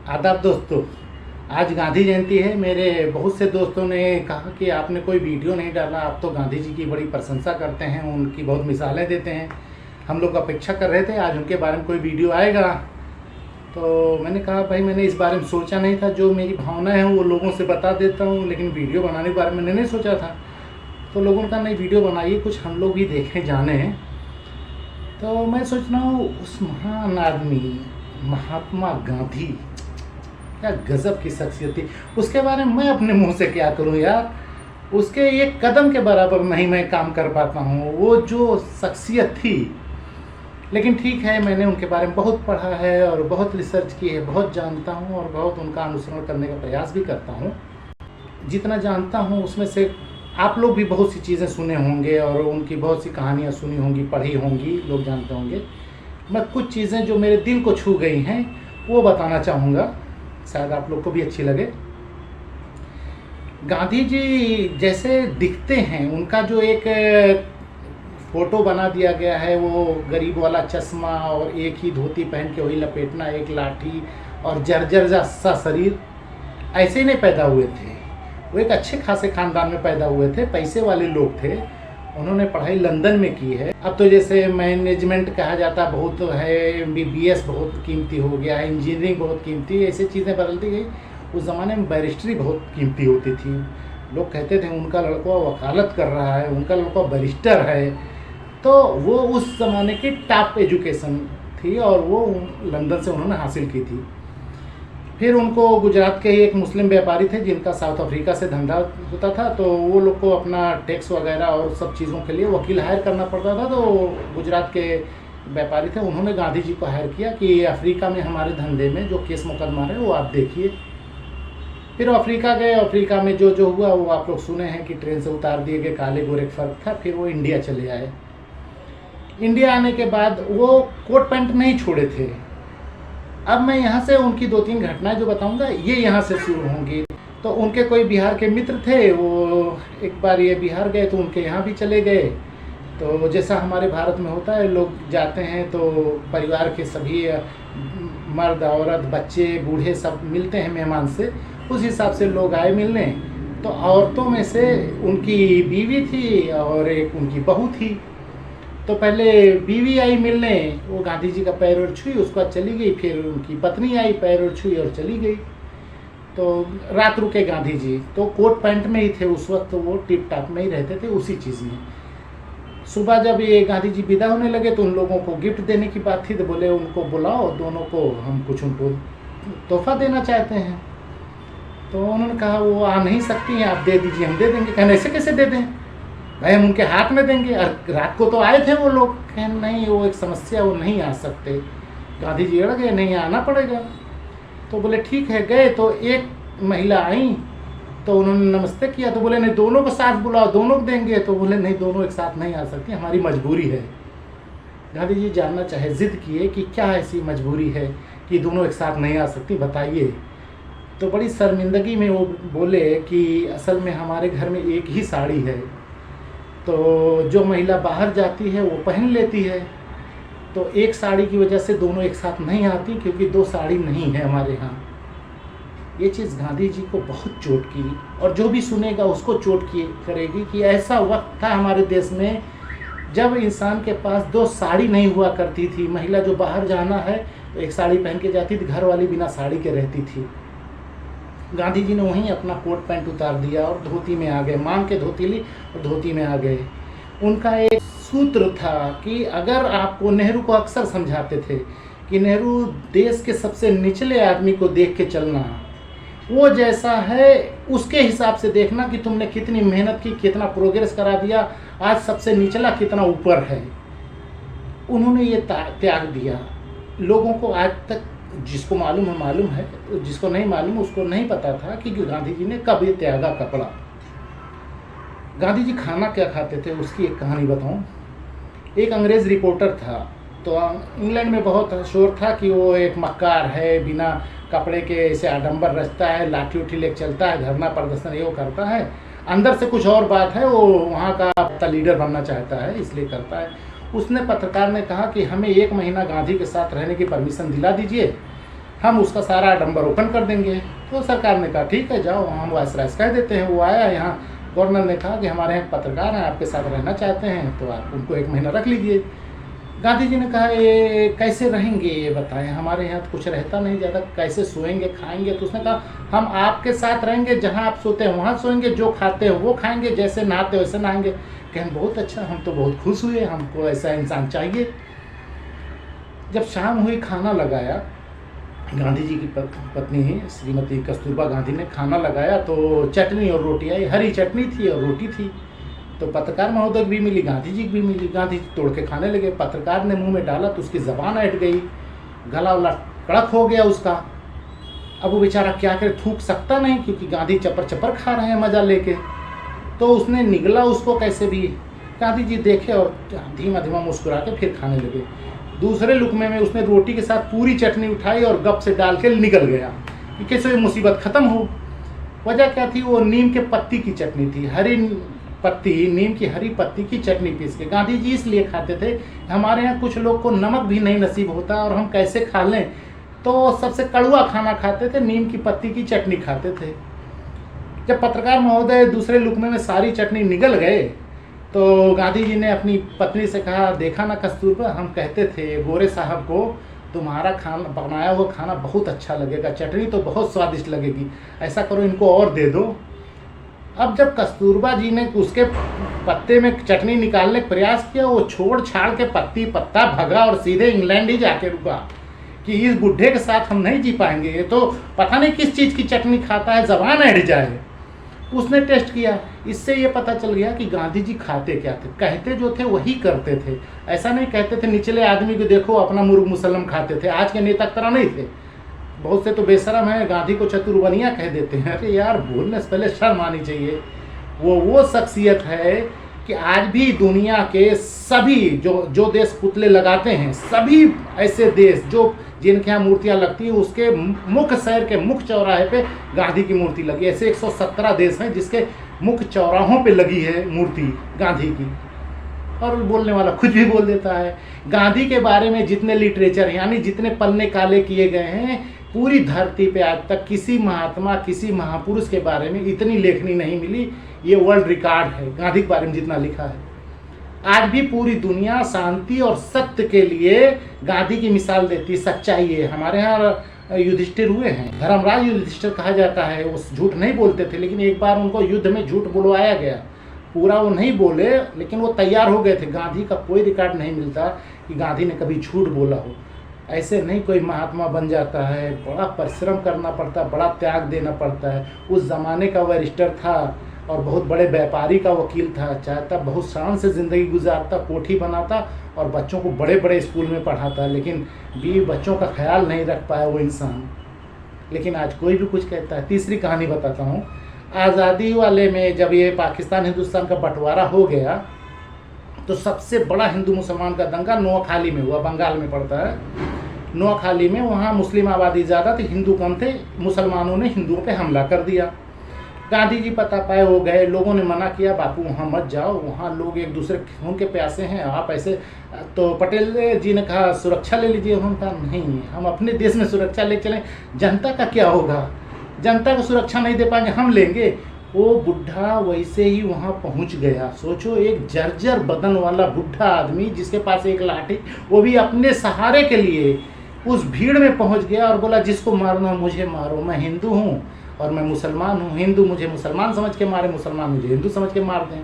आदाब दोस्तों। आज गांधी जयंती है। मेरे बहुत से दोस्तों ने कहा कि आपने कोई वीडियो नहीं डाला, आप तो गांधी जी की बड़ी प्रशंसा करते हैं, उनकी बहुत मिसालें देते हैं। हम लोग अपेक्षा कर रहे थे आज उनके बारे में कोई वीडियो आएगा। तो मैंने कहा भाई मैंने इस बारे में सोचा नहीं था, जो मेरी भावना है वो लोगों से बता देता हूँ, लेकिन वीडियो बनाने के बारे में मैंने नहीं सोचा था। तो लोगों ने कहा नहीं वीडियो बनाइए, कुछ हम लोग भी देखें जाने। तो मैं सोच रहा हूँ उस महान आदमी महात्मा गांधी, क्या गजब की शख्सियत थी। उसके बारे में मैं अपने मुंह से क्या करूं यार, उसके एक कदम के बराबर नहीं मैं काम कर पाता हूं, वो जो शख्सियत थी। लेकिन ठीक है, मैंने उनके बारे में बहुत पढ़ा है और बहुत रिसर्च की है, बहुत जानता हूं और बहुत उनका अनुसरण करने का प्रयास भी करता हूं। जितना जानता हूं उसमें से आप लोग भी बहुत सी चीज़ें सुने होंगे और उनकी बहुत सी कहानियाँ सुनी होंगी, पढ़ी होंगी, लोग जानते होंगे। मैं कुछ चीज़ें जो मेरे दिल को छू गई हैं वो बताना चाहूँगा, शायद आप लोग को भी अच्छी लगे। गांधी जी जैसे दिखते हैं, उनका जो एक फ़ोटो बना दिया गया है, वो गरीब वाला चश्मा और एक ही धोती पहन के वही लपेटना, एक लाठी और जर्जर सा शरीर, ऐसे ही नहीं पैदा हुए थे। वो एक अच्छे खासे ख़ानदान में पैदा हुए थे, पैसे वाले लोग थे। उन्होंने पढ़ाई लंदन में की है। अब तो जैसे मैनेजमेंट कहा जाता बहुत है, MBBS बहुत कीमती हो गया है, इंजीनियरिंग बहुत कीमती, ऐसी चीज़ें बदलती गई। उस ज़माने में बैरिस्ट्री बहुत कीमती होती थी। लोग कहते थे उनका लड़का वकालत कर रहा है, उनका लड़का बैरिस्टर है। तो वो उस ज़माने की टॉप एजुकेशन थी और वो लंदन से उन्होंने हासिल की थी। फिर उनको गुजरात के एक मुस्लिम व्यापारी थे जिनका साउथ अफ्रीका से धंधा होता था, तो वो लोग को अपना टैक्स वगैरह और सब चीज़ों के लिए वकील हायर करना पड़ता था। तो गुजरात के व्यापारी थे, उन्होंने गांधी जी को हायर किया कि अफ्रीका में हमारे धंधे में जो केस मुकदमा है वो आप देखिए। फिर अफ्रीका गए, अफ्रीका में जो जो हुआ वो आप लोग सुने हैं कि ट्रेन से उतार दिए गए, काले गोरे का फ़र्क था। फिर वो इंडिया चले आए। इंडिया आने के बाद वो कोट पैंट नहीं छोड़े थे। अब मैं यहाँ से उनकी 2-3 घटनाएं जो बताऊंगा ये यहाँ से शुरू होंगी। तो उनके कोई बिहार के मित्र थे, वो एक बार ये बिहार गए तो उनके यहाँ भी चले गए। तो जैसा हमारे भारत में होता है, लोग जाते हैं तो परिवार के सभी मर्द औरत बच्चे बूढ़े सब मिलते हैं मेहमान से, उस हिसाब से लोग आए मिलने। तो औरतों में से उनकी बीवी थी और एक उनकी बहू थी। तो पहले बीवी आई मिलने, वो गांधी जी का पैर और छुई, उसके बाद चली गई। फिर उनकी पत्नी आई, पैर और छुई और चली गई। तो रात रुके गांधी जी, तो कोट पैंट में ही थे उस वक्त, तो वो टिप टाप में ही रहते थे उसी चीज़ में। सुबह जब ये गांधी जी विदा होने लगे तो उन लोगों को गिफ्ट देने की बात थी, तो बोले उनको बुलाओ, दोनों को हम कुछ उनको तोहफा देना चाहते हैं। तो उन्होंने कहा वो आ नहीं सकती हैं, आप दे दीजिए, हम दे देंगे। कहने ऐसे कैसे दे दें भाई, हम उनके हाथ में देंगे, रात को तो आए थे वो लोग। कहें नहीं, वो एक समस्या, वो नहीं आ सकते। गांधी जी अड़ गए, नहीं आना पड़ेगा। तो बोले ठीक है। गए तो एक महिला आई, तो उन्होंने नमस्ते किया, तो बोले नहीं दोनों को साथ बुलाओ, दोनों को देंगे। तो बोले नहीं, दोनों एक साथ नहीं आ सकती, हमारी मजबूरी है। गांधी जी जानना चाहे, जिद किए कि क्या ऐसी मजबूरी है कि दोनों एक साथ नहीं आ सकती, बताइए। तो बड़ी शर्मिंदगी में वो बोले कि असल में हमारे घर में एक ही साड़ी है, तो जो महिला बाहर जाती है वो पहन लेती है, तो एक साड़ी की वजह से दोनों एक साथ नहीं आती, क्योंकि 2 साड़ी नहीं है हमारे यहाँ। ये चीज़ गांधी जी को बहुत चोट की, और जो भी सुनेगा उसको चोट की करेगी कि ऐसा वक्त था हमारे देश में जब इंसान के पास 2 साड़ी नहीं हुआ करती थी। महिला जो बाहर जाना है तो एक साड़ी पहन के जाती थी, घर वाली बिना साड़ी के रहती थी। गांधी जी ने वहीं अपना कोट पैंट उतार दिया और धोती में आ गए, मांग के धोती ली और धोती में आ गए। उनका एक सूत्र था कि अगर आपको, नेहरू को अक्सर समझाते थे कि नेहरू देश के सबसे निचले आदमी को देख के चलना, वो जैसा है उसके हिसाब से देखना कि तुमने कितनी मेहनत की, कितना प्रोग्रेस करा दिया, आज सबसे निचला कितना ऊपर है। उन्होंने ये त्याग दिया। लोगों को आज तक जिसको मालूम है, जिसको नहीं मालूम उसको नहीं पता था कि गांधी जी ने कब ये त्यागा कपड़ा। गांधी जी खाना क्या खाते थे उसकी एक कहानी बताऊं। एक अंग्रेज़ रिपोर्टर था, तो इंग्लैंड में बहुत शोर था कि वो एक मक्कार है, बिना कपड़े के ऐसे आडंबर रचता है, लाठी उठी लेके चलता है, धरना प्रदर्शन ये वो करता है, अंदर से कुछ और बात है, वो वहाँ का लीडर बनना चाहता है इसलिए करता है। उसने, पत्रकार ने कहा कि हमें 1 महीना गांधी के साथ रहने की परमिशन दिला दीजिए, हम उसका सारा आडम्बर ओपन कर देंगे। तो सरकार ने कहा ठीक है जाओ, हम वायसराय कह देते हैं। वो आया यहाँ, गवर्नर ने कहा कि हमारे यहाँ पत्रकार हैं, आपके साथ रहना चाहते हैं तो आप उनको 1 महीना रख लीजिए। गांधी जी ने कहा ये कैसे रहेंगे ये बताएं, हमारे यहाँ तो कुछ रहता नहीं ज़्यादा, कैसे सोएंगे खाएंगे। तो उसने कहा हम आपके साथ रहेंगे, जहाँ आप सोते हैं वहाँ सोएंगे, जो खाते हैं वो खाएंगे, जैसे नहाते हो वैसे नहाएंगे। कहें बहुत अच्छा, हम तो बहुत खुश हुए, हमको ऐसा इंसान चाहिए। जब शाम हुई, खाना लगाया, गांधी जी की पत्नी श्रीमती कस्तूरबा गांधी ने खाना लगाया तो चटनी और रोटी आई, हरी चटनी थी और रोटी थी। तो पत्रकार महोदय भी मिली, गांधी जी भी मिली। गांधी जी तोड़ के खाने लगे, पत्रकार ने मुंह में डाला तो उसकी ज़बान अट गई, गला उला कड़क हो गया उसका। अब वो बेचारा क्या करे, थूक सकता नहीं क्योंकि गांधी चपर चपर खा रहे हैं मज़ा लेके। तो उसने निगला उसको कैसे भी। गांधी जी देखे और धीमा धीमा मुस्कुरा के फिर खाने लगे। दूसरे लुकमे में उसने रोटी के साथ पूरी चटनी उठाई और गप से डाल के निकल गया कि कैसे मुसीबत ख़त्म हो। वजह क्या थी, वो नीम के पत्ती की चटनी थी, हरी पत्ती, नीम की हरी पत्ती की चटनी पीस के। गांधी जी इसलिए खाते थे, हमारे यहाँ कुछ लोग को नमक भी नहीं नसीब होता और हम कैसे खा लें, तो सबसे कड़वा खाना खाते थे, नीम की पत्ती की चटनी खाते थे। जब पत्रकार महोदय दूसरे लुकमे में सारी चटनी निगल गए तो गांधी जी ने अपनी पत्नी से कहा, देखा ना कस्तूरबा, हम कहते थे गोरे साहब को तुम्हारा खाना, बनाया हुआ खाना बहुत अच्छा लगेगा, चटनी तो बहुत स्वादिष्ट लगेगी, ऐसा करो इनको और दे दो। अब जब कस्तूरबा जी ने उसके पत्ते में चटनी निकालने का प्रयास किया, वो छोड़ छाड़ के पत्ती पत्ता भगा और सीधे इंग्लैंड ही जाके रुका कि इस बुढ़े के साथ हम नहीं जी पाएंगे, ये तो पता नहीं किस चीज़ की चटनी खाता है, ज़बान अड़ जाए। उसने टेस्ट किया, इससे ये पता चल गया कि गांधी जी खाते क्या थे, कहते जो थे वही करते थे। ऐसा नहीं कहते थे निचले आदमी को देखो अपना मुर्ग मुसल्लम खाते थे, आज के नेता तरह नहीं थे। बहुत से तो बेशरम हैं, गांधी को चतुर्बनिया कह देते हैं। अरे यार, बोलने से पहले शर्म आनी चाहिए। वो शख्सियत है कि आज भी दुनिया के सभी जो देश पुतले लगाते हैं, सभी ऐसे देश जो जिनके यहाँ मूर्तियाँ लगती हैं, उसके मुख्य शहर के मुख्य चौराहे पे गांधी की मूर्ति लगी। ऐसे 117 देश हैं जिसके मुख्य चौराहों पे लगी है मूर्ति गांधी की। और बोलने वाला कुछ भी बोल देता है। गांधी के बारे में जितने लिटरेचर यानी जितने पन्ने काले किए गए हैं, पूरी धरती पे आज तक किसी महात्मा, किसी महापुरुष के बारे में इतनी लेखनी नहीं मिली। ये वर्ल्ड रिकॉर्ड है गांधी के बारे में जितना लिखा है। आज भी पूरी दुनिया शांति और सत्य के लिए गांधी की मिसाल देती है, सच्चाई है। हमारे यहाँ युधिष्ठिर हुए हैं, धर्मराज युधिष्ठिर कहा जाता है, वो झूठ नहीं बोलते थे, लेकिन एक बार उनको युद्ध में झूठ बुलवाया गया। पूरा वो नहीं बोले, लेकिन वो तैयार हो गए थे। गांधी का कोई रिकॉर्ड नहीं मिलता कि गांधी ने कभी झूठ बोला हो। ऐसे नहीं कोई महात्मा बन जाता है, बड़ा परिश्रम करना पड़ता है, बड़ा त्याग देना पड़ता है। उस ज़माने का बैरिस्टर था और बहुत बड़े व्यापारी का वकील था, चाहता बहुत शान से ज़िंदगी गुजारता, कोठी बनाता और बच्चों को बड़े बड़े स्कूल में पढ़ाता, लेकिन बच्चों का ख्याल नहीं रख पाया वो इंसान। लेकिन आज कोई भी कुछ कहता है। तीसरी कहानी बताता हूँ। आज़ादी वाले में जब ये पाकिस्तान हिंदुस्तान का बंटवारा हो गया तो सबसे बड़ा हिंदू मुसलमान का दंगा नोआखाली में हुआ, बंगाल में पड़ता है। नोआखाली में वहाँ मुस्लिम आबादी ज़्यादा थी, हिंदू कम थे। मुसलमानों ने हिंदुओं पे हमला कर दिया। गांधी जी पता पाए हो गए, लोगों ने मना किया, बापू वहाँ मत जाओ, वहाँ लोग एक दूसरे खून के प्यासे हैं, आप ऐसे। तो पटेल जी ने कहा सुरक्षा ले लीजिए। उन्होंने कहा नहीं, हम अपने देश में सुरक्षा ले चलें, जनता का क्या होगा, जनता को सुरक्षा नहीं दे पाएंगे, हम लेंगे। वो बुढ़ा वैसे ही वहाँ पहुँच गया। सोचो, एक जर्जर बदन वाला बुढ़ा आदमी जिसके पास एक लाठी, वो भी अपने सहारे के लिए उस भीड़ में पहुँच गया और बोला जिसको मारना मुझे मारो, मैं हिंदू हूँ और मैं मुसलमान हूँ। हिंदू मुझे मुसलमान समझ के मारे, मुसलमान मुझे हिंदू समझ के मार दें।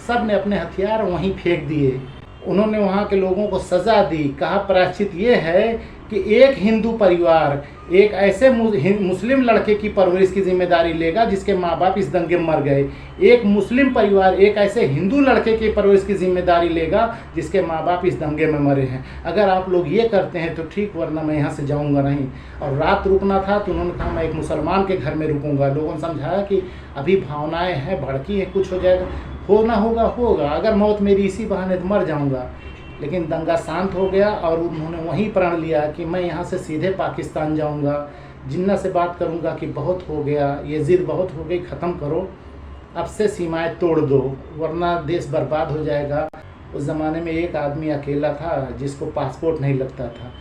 सब ने अपने हथियार वहीं फेंक दिए। उन्होंने वहाँ के लोगों को सज़ा दी। कहा प्रायश्चित ये है कि एक हिंदू परिवार एक ऐसे मुस्लिम लड़के की परवरिश की जिम्मेदारी लेगा जिसके माँ बाप इस दंगे में मर गए। एक मुस्लिम परिवार एक ऐसे हिंदू लड़के की परवरिश की जिम्मेदारी लेगा जिसके माँ बाप इस दंगे में मरे हैं। अगर आप लोग ये करते हैं तो ठीक, वरना मैं यहाँ से जाऊँगा नहीं। और रात रुकना था तो उन्होंने कहा मैं एक मुसलमान के घर में रुकूंगा। लोगों ने समझाया कि अभी भावनाएँ हैं, भड़की है, कुछ हो जाएगा, होना होगा होगा, अगर मौत मेरी इसी बहाने तो मर जाऊँगा। लेकिन दंगा शांत हो गया और उन्होंने वहीं प्रण लिया कि मैं यहाँ से सीधे पाकिस्तान जाऊँगा, जिन्ना से बात करूँगा कि बहुत हो गया, ये ज़िद बहुत हो गई, ख़त्म करो, अब से सीमाएं तोड़ दो, वरना देश बर्बाद हो जाएगा। उस ज़माने में एक आदमी अकेला था जिसको पासपोर्ट नहीं लगता था।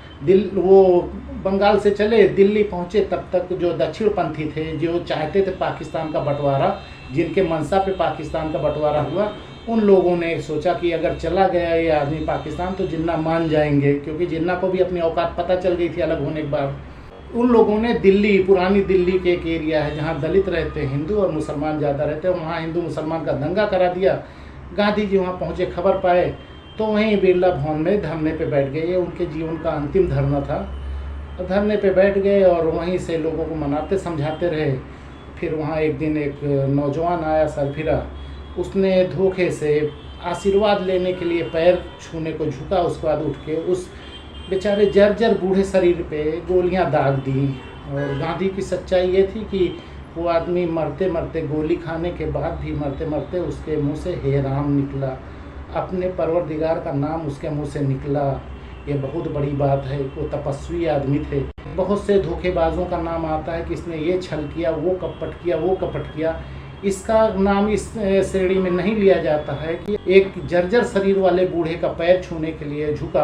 वो बंगाल से चले, दिल्ली पहुँचे, तब तक जो दक्षिणपंथी थे, जो चाहते थे पाकिस्तान का बंटवारा, जिनके मंशा पे पाकिस्तान का बंटवारा हुआ, उन लोगों ने सोचा कि अगर चला गया ये आदमी पाकिस्तान तो जिन्ना मान जाएंगे, क्योंकि जिन्ना को भी अपनी औकात पता चल गई थी अलग होने के बाद। उन लोगों ने दिल्ली, पुरानी दिल्ली के एक एरिया है जहाँ दलित रहते हैं, हिंदू और मुसलमान ज़्यादा रहते हैं, वहाँ हिंदू मुसलमान का दंगा करा दिया। गांधी जी वहाँ पहुँचे, खबर पाए तो वहीं बिरला भवन में धरने पे बैठ गए। ये उनके जीवन का अंतिम धरना था। धरने पे बैठ गए और वहीं से लोगों को मनाते समझाते रहे। फिर वहाँ एक दिन एक नौजवान आया सरफिरा, उसने धोखे से आशीर्वाद लेने के लिए पैर छूने को झुका, उसके बाद उठ के उस बेचारे जर्जर बूढ़े शरीर पे गोलियां दाग दी। और गांधी की सच्चाई ये थी कि वो आदमी मरते मरते, गोली खाने के बाद भी मरते मरते उसके मुंह से हे राम निकला, अपने परवरदिगार का नाम उसके मुंह से निकला। ये बहुत बड़ी बात है। वो तपस्वी आदमी थे। बहुत से धोखेबाजों का नाम आता है कि इसने ये छल किया, वो कपट किया, वो कपट किया। इसका नाम इस श्रेणी में नहीं लिया जाता है कि एक जर्जर शरीर वाले बूढ़े का पैर छूने के लिए झुका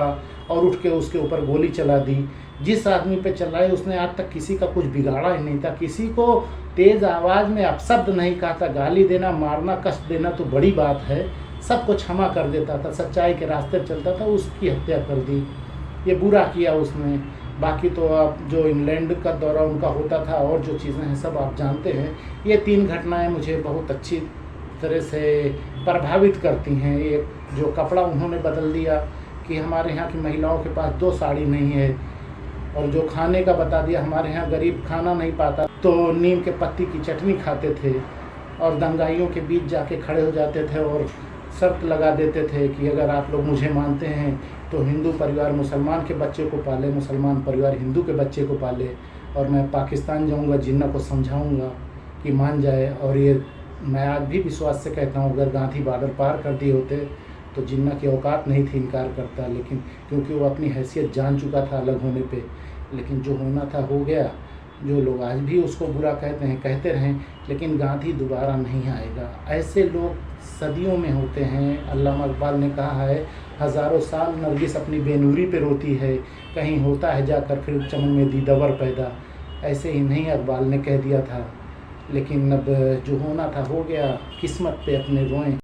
और उठ के उसके ऊपर गोली चला दी। जिस आदमी पे चलाई उसने आज तक किसी का कुछ बिगाड़ा ही नहीं था, किसी को तेज़ आवाज़ में अपशब्द नहीं कहा था। गाली देना, मारना, कष्ट देना तो बड़ी बात है, सबको क्षमा कर देता था, सच्चाई के रास्ते चलता था। उसकी हत्या कर दी, ये बुरा किया उसने। बाकी तो आप जो इंग्लैंड का दौरा उनका होता था और जो चीज़ें हैं सब आप जानते हैं। ये 3 घटनाएं मुझे बहुत अच्छी तरह से प्रभावित करती हैं। एक जो कपड़ा उन्होंने बदल दिया कि हमारे यहाँ की महिलाओं के पास 2 साड़ी नहीं है, और जो खाने का बता दिया, हमारे यहाँ गरीब खाना नहीं पाता तो नीम के पत्ती की चटनी खाते थे और दंगाइयों के बीच जाके खड़े हो जाते थे और शर्त लगा देते थे कि अगर आप लोग मुझे मानते हैं तो हिंदू परिवार मुसलमान के बच्चे को पाले, मुसलमान परिवार हिंदू के बच्चे को पाले, और मैं पाकिस्तान जाऊंगा, जिन्ना को समझाऊंगा कि मान जाए। और ये मैं आज भी विश्वास से कहता हूँ, अगर गांधी बॉर्डर पार कर दिए होते तो जिन्ना की औकात नहीं थी इनकार करता, लेकिन क्योंकि वो अपनी हैसियत जान चुका था अलग होने पे। लेकिन जो होना था हो गया। जो लोग आज भी उसको बुरा कहते हैं, कहते रहें, लेकिन गांधी दोबारा नहीं आएगा। ऐसे लोग सदियों में होते हैं। अल्लामा इकबाल ने कहा है, हज़ारों साल नरगिस अपनी बेनूरी पे रोती है, कहीं होता है जाकर फिर चमन में दीदावर पैदा। ऐसे ही नहीं इकबाल ने कह दिया था, लेकिन अब जो होना था हो गया। किस्मत पे अपने रोएं।